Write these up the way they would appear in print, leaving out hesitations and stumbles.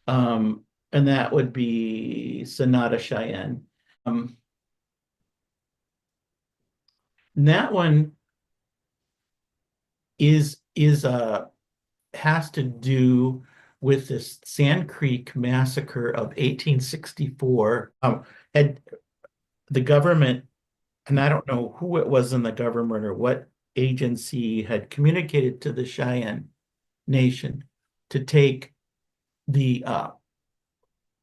And that would be Sonata Cheyenne. Um, and that one is has to do with this Sand Creek massacre of 1864. Had the government, and I don't know who it was in the government or what agency had communicated to the Cheyenne Nation to take the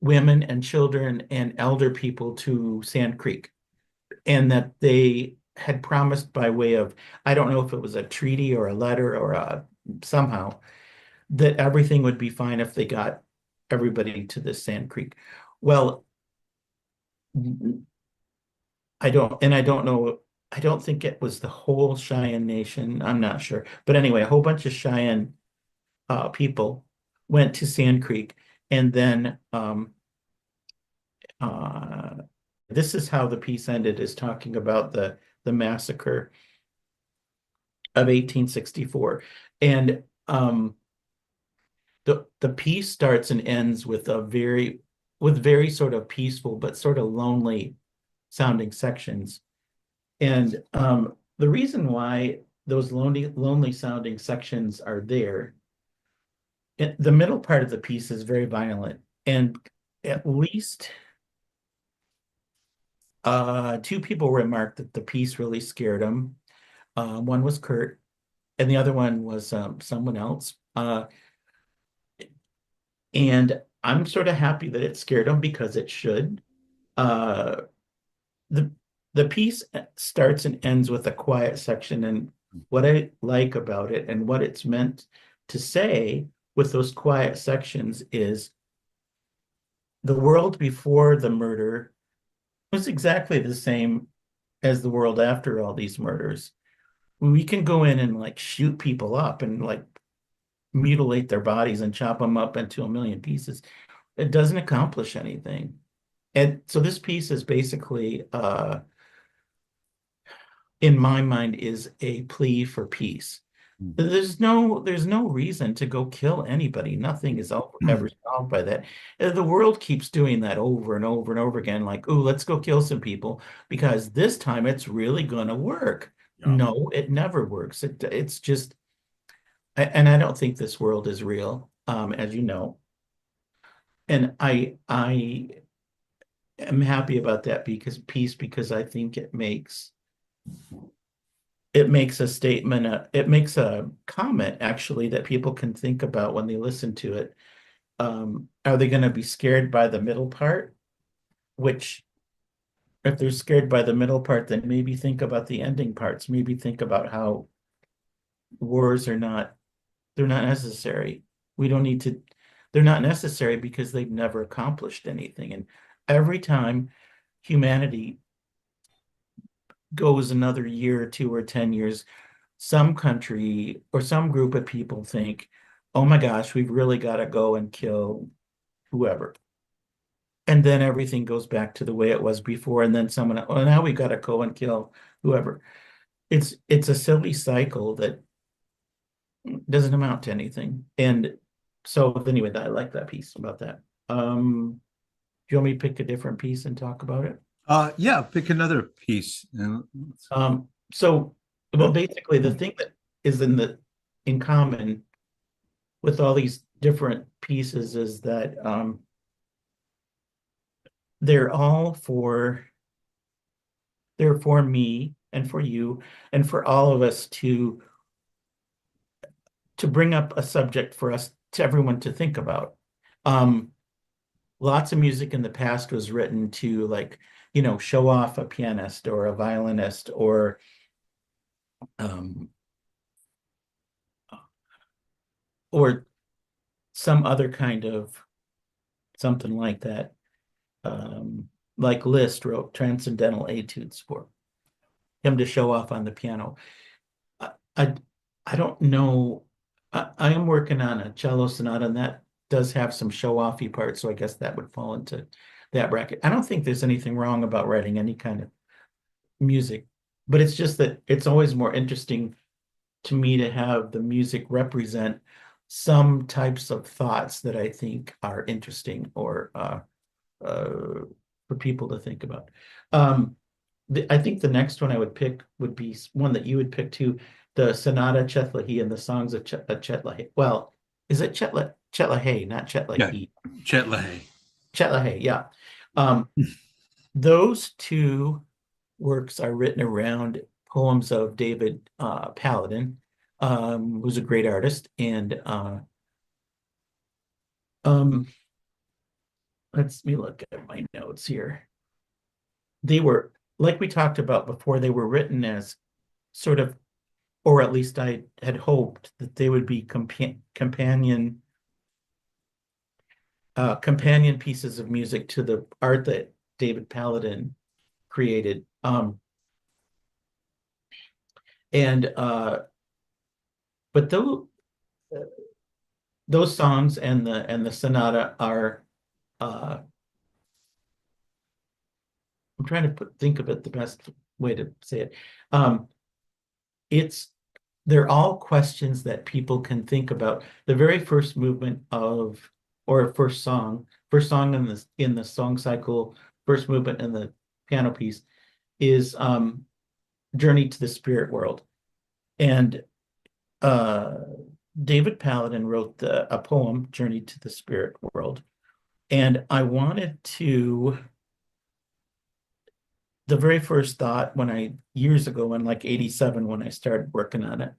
women and children and elder people to Sand Creek, and that they had promised by way of, I don't know if it was a treaty or a letter or somehow, that everything would be fine if they got everybody to this Sand Creek. Well, I don't know, I don't think it was the whole Cheyenne Nation. I'm not sure. But anyway, a whole bunch of Cheyenne people went to Sand Creek, and then uh, this is how the piece ended, is talking about the massacre of 1864. And the piece starts and ends with very sort of peaceful but sort of lonely sounding sections. And the reason why those lonely sounding sections are there, the middle part of the piece is very violent, and at least two people remarked that the piece really scared them. One was Kurt, and the other one was someone else. And I'm sort of happy that it scared them, because it should. Uh, the the piece starts and ends with a quiet section, and what I like about it and what it's meant to say with those quiet sections is the world before the murder was exactly the same as the world after all these murders. We can go in and like shoot people up and like mutilate their bodies and chop them up into a million pieces. It doesn't accomplish anything. And so this piece is basically, in my mind, is a plea for peace. There's no reason to go kill anybody. Nothing is ever solved by that. The world keeps doing that over and over and over again, like, oh, let's go kill some people because this time it's really gonna work. Yeah. No, it never works. It's just, and I don't think this world is real, as you know. And I am happy about that because I think it makes a statement, it makes a comment actually that people can think about when they listen to it. Are they going to be scared by the middle part? Which, if they're scared by the middle part, then maybe think about the ending parts. Maybe think about how wars are not, they're not necessary. We don't need to, they're not necessary because they've never accomplished anything. And every time humanity goes another year or two or 10 years, some country or some group of people think, oh my gosh, we've really got to go and kill whoever. And then everything goes back to the way it was before. And then someone, oh, now we got to go and kill whoever. It's a silly cycle that doesn't amount to anything. And so anyway, I like that piece about that. Do you want me to pick a different piece and talk about it? Yeah, pick another piece. So well, basically the thing that is in common with all these different pieces is that they're all for they're for me and for you and for all of us to bring up a subject for us, to everyone to think about. Um, Lots of music in the past was written to, like, show off a pianist or a violinist um, or some other kind of something like that. Like Liszt wrote transcendental etudes for him to show off on the piano. I I, I don't know. I am working on a cello sonata, and that does have some show-offy parts, so I guess that would fall into that bracket. I don't think there's anything wrong about writing any kind of music, but it's just that it's always more interesting to me to have the music represent some types of thoughts that I think are interesting or for people to think about. I think the next one I would pick would be one that you would pick too, the Sonata Chethlahe and the songs of Chethlahe. Well, is it Chethlahe, not Yeah, Chethlahe? Chethlahe. Chethlahe, yeah. Um, those two works are written around poems of David Paladin, who's a great artist, and um, let's me look at my notes here. They were, like we talked about before, they were written as sort of, or at least I had hoped that they would be companion pieces of music to the art that David Paladin created. And but those songs and the sonata are I'm trying to think of it the best way to say it. It's they're all questions that people can think about. The very first movement of or first song in the song cycle, first movement in the piano piece is Journey to the Spirit World. And uh David Paladin wrote a poem, Journey to the Spirit World. And I wanted to the very first thought when years ago in like 87 when I started working on it,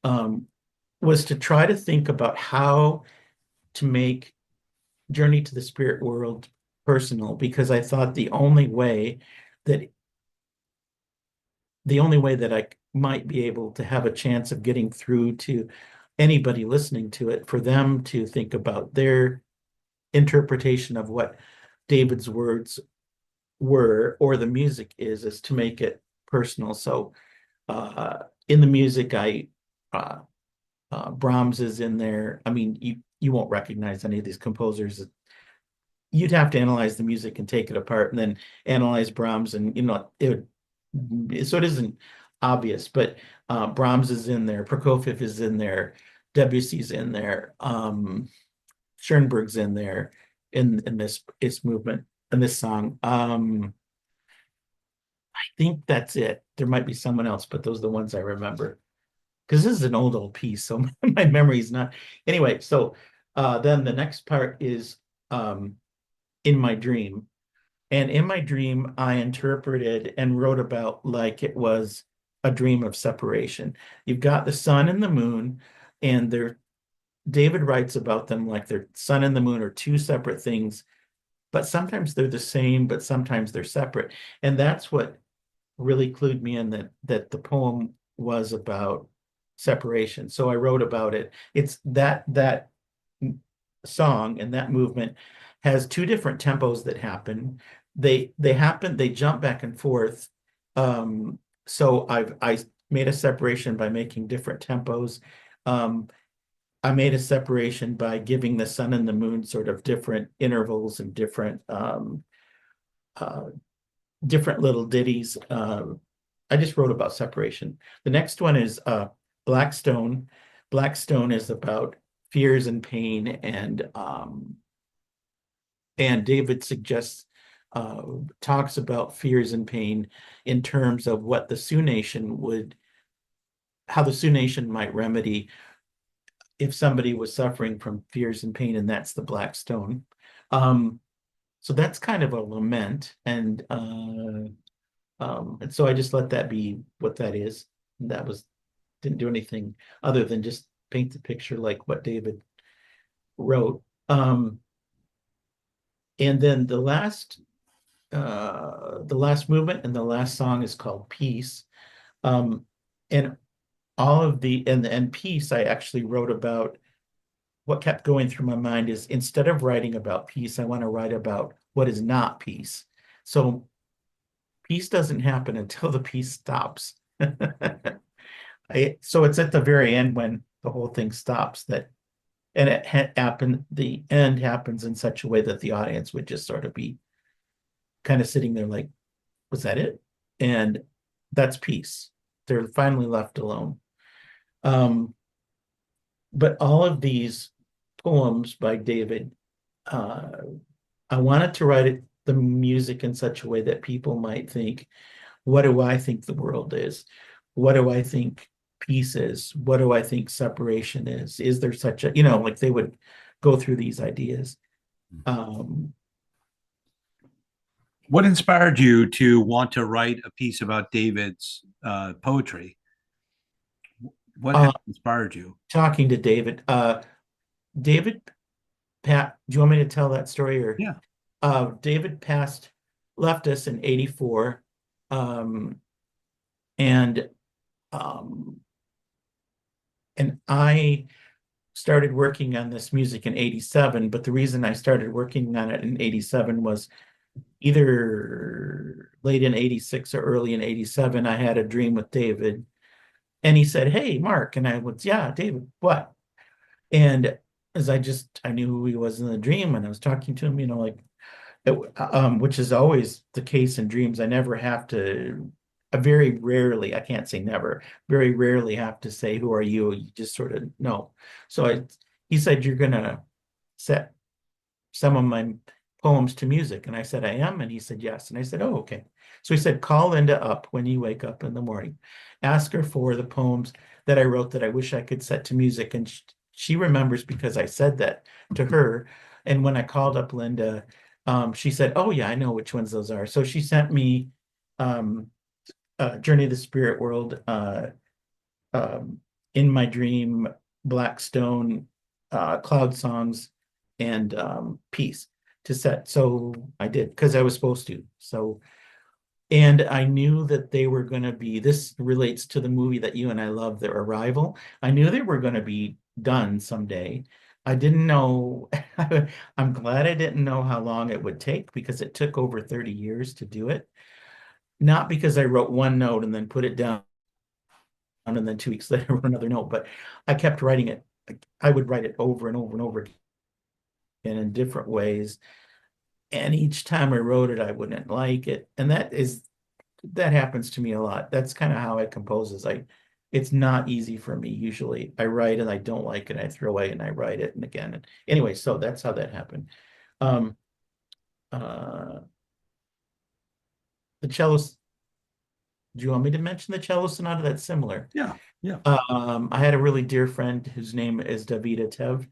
um, was to try to think about how to make Journey to the Spirit World personal, because I thought that the only way that I might be able to have a chance of getting through to anybody listening to it, for them to think about their interpretation of what David's words were or the music is to make it personal. So in the music, I uh, Brahms is in there. I mean, you won't recognize any of these composers. You'd have to analyze the music and take it apart and then analyze Brahms, and so it isn't obvious, but Brahms is in there, Prokofiev is in there, Debussy's in there, Schoenberg's in there in this movement in this song. I think that's it. There might be someone else, but those are the ones I remember. Because this is an old piece, so my memory is not. Anyway, so then the next part is in my dream. And in my dream, I interpreted and wrote about like it was a dream of separation. You've got the sun and the moon, and David writes about them like the sun and the moon are two separate things, but sometimes they're the same, but sometimes they're separate. And that's what really clued me in that the poem was about separation. So I wrote about it. It's that song and that movement has two different tempos that happen. They jump back and forth. So I made a separation by making different tempos. Um, I made a separation by giving the sun and the moon sort of different intervals and uh, different little ditties. I just wrote about separation. The next one is Blackstone. Blackstone is about fears and pain, and David suggests talks about fears and pain in terms of what the Sioux Nation how the Sioux Nation might remedy if somebody was suffering from fears and pain, and that's the Blackstone. So that's kind of a lament, and so I just let that be what that is. That didn't do anything other than just paint the picture like what David wrote. And then the last movement and the last song is called Peace. And all of and Peace, I actually wrote about. What kept going through my mind is, instead of writing about peace, I want to write about what is not peace. So peace doesn't happen until the peace stops. So it's at the very end when the whole thing stops and the end happens in such a way that the audience would just sort of be kind of sitting there like, was that it? And that's peace. They're finally left alone. Um, but all of these poems by David, uh, I wanted to write the music in such a way that people might think, what do I think the world is? What do I think peace is? What do I think separation is? Is there such a, like they would go through these ideas. Um, What inspired you to want to write a piece about David's poetry? What uh, had inspired you? Talking to David, David, Pat, do you want me to tell that story or? Yeah. David left us in 84. And um, and I started working on this music in 87, but the reason I started working on it in 87 was either late in 86 or early in 87. I had a dream with David and he said, "Hey, Mark." And I was, "Yeah, David, what?" And as I knew who he was in the dream and I was talking to him, like which is always the case in dreams. I never have to, I very rarely, I can't say never, very rarely have to say, "Who are you?" You just sort of know. So he said, "You're going to set some of my poems to music." And I said, "I am." And he said, "Yes." And I said, "Oh, okay." So he said, "Call Lynda up when you wake up in the morning. Ask her for the poems that I wrote that I wish I could set to music." And she remembers because I said that to her. And when I called up Lynda, she said, "Oh, yeah, I know which ones those are." So she sent me um, Journey of the Spirit World, um, In My Dream, Blackstone, Cloud Songs, and Peace to set. So I did because I was supposed to. So, and I knew that they were going to be, this relates to the movie that you and I love, The Arrival. I knew they were going to be done someday. I didn't know, I'm glad I didn't know how long it would take because it took over 30 years to do it. Not because I wrote one note and then put it down and then 2 weeks later wrote another note, but I kept writing it. I would write it over and over and over again in different ways. And each time I wrote it, I wouldn't like it. And that happens to me a lot. That's kind of how I compose is it's not easy for me usually. I write and I don't like it, I throw away and I write it and again. And anyway, so that's how that happened. Um uh the cello, do you want me to mention the cello sonata? That's similar. Yeah. Yeah. I had a really dear friend whose name is David Etheve.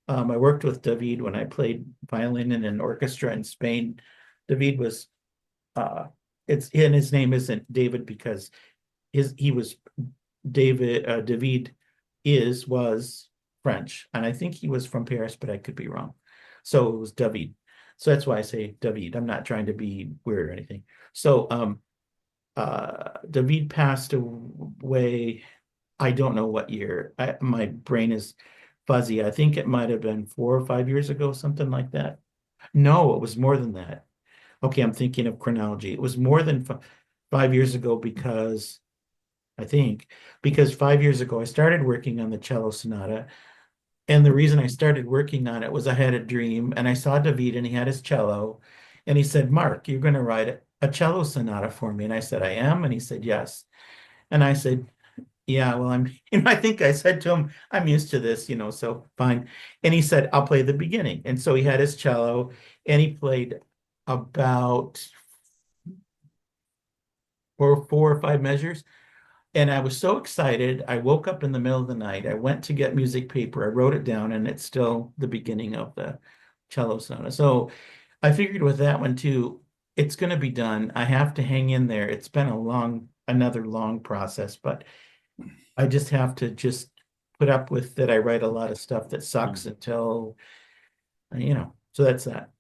I worked with David when I played violin in an orchestra in Spain. David was uh and his name isn't David because he was David David was French, and I think he was from Paris, but I could be wrong. So it was David. So that's why I say David. I'm not trying to be weird or anything. So David passed away. I don't know what year. My brain is fuzzy. I think it might have been 4 or 5 years ago, something like that. No, it was more than that. Okay, I'm thinking of chronology. It was more than 5 years ago because I think because 5 years ago I started working on the cello sonata. And the reason I started working on it was I had a dream and I saw David and he had his cello and he said, "Mark, you're going to write a cello sonata for me." And I said, "I am." And he said, "Yes." And I said, "Yeah, well, I think I said to him, I'm used to this, so fine." And he said, "I'll play the beginning." And so he had his cello and he played about four or five measures. And I was so excited. I woke up in the middle of the night. I went to get music paper. I wrote it down, and it's still the beginning of the cello sonata. So I figured with that one too, it's going to be done. I have to hang in there. It's been another long process, but I just have to just put up with that. I write a lot of stuff that sucks until, so that's that.